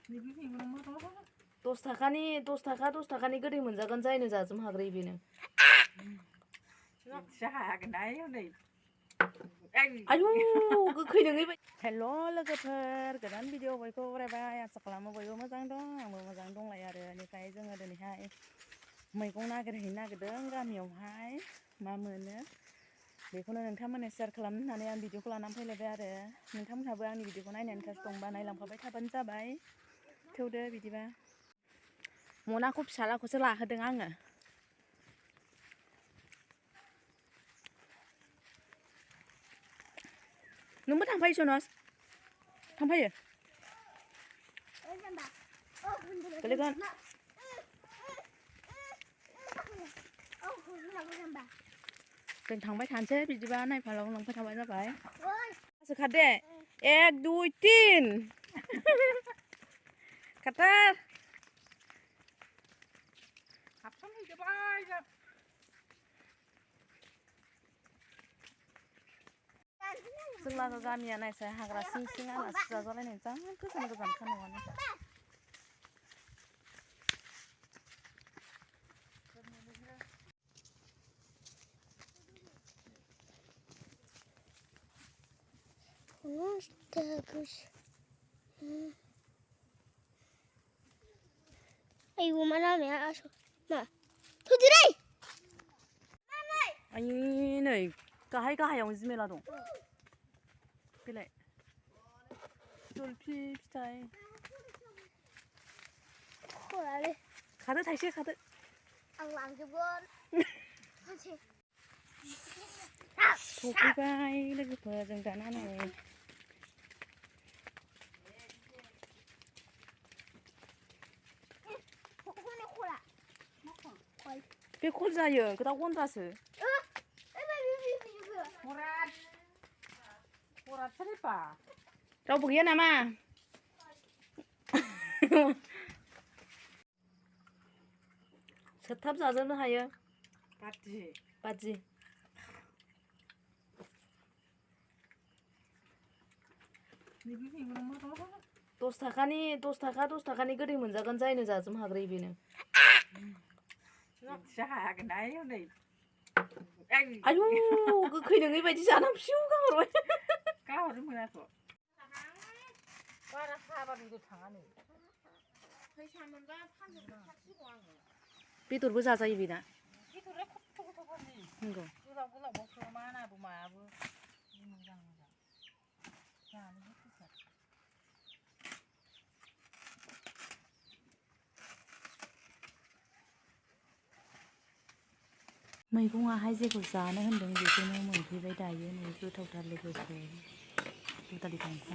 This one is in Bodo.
10 थाखानि गोदै मोनजागोन जायनो जाजोब हाग्रोयो बेनो आयु गोखै नोङै बायदि हेल' लोगोफोर गोदान भिडिअ बयखौ बरायबाय आसा खालामो बयबो मोजां दं आंबो मोजां दंलायो आरो बेनिफ्राय जोङो दिनैहाय मैगं नागिरहैनो नागिरदों गामियावहाय मा मोनो बेखौनो नोंथांमोननो शेयार खालामनो होननानै आं भिडिअखौ लानानै फैलायबाय आरो नोंथांमोनहाबो आंनि भिडिअखौ नायनो इन्टारेस्ट दंबा नायलांफाबाय थाबानो जाबाय थौदो बिदिबा मनाखौ फिसालाखौसो लाहोदों आङो नोंबो थांफायो सनस थांफायो गोलैगोन जों थांबाय थानोसै बिदिबा नायफालाव लांबाय थाबाय जाबाय खादे 1 2 3 खाटार जोंलागो गामिया नायसाय हाग्रा सिं सिं आलासि जाजालायनाय जा गोजान गोजान खानायानो Ayo mana ya aso ma थुदिरै आइ नै गाहायावनो जिमेला दं बेलाय जलफि फिथाइ खादो थाइसे खादो आं लांजोबगोन सफैबाय लोगोफोर जों दाना नै बे खल जायो दाउ गन्द्रासो रावबो गैया नामा सोबथाब जाजोबनो हायो बादि 10 थाखानि गोदै मोनजागोन जायनो जाजोब हाग्रोयो बेनो आयु गोखै नोङै बायदि जानानै फिउ गाहरबाय मोनाथ' बारा हाबा बेदर थाङा नै फैसा मोनबा फानहरसिगौ आङो बेदरबो जाजायो बेना बेदरा खथ' खथ'फोरनि नंगौ गोलाव गोलावबावसो मानाबो मायाबो मोजां मोजां जानो गोथावथार मैगङाहाय जेखौ जानो होनदों बेखौनो मोनफैबाय दायो नै गोथावथार लोगोफोर दुदालि दंफां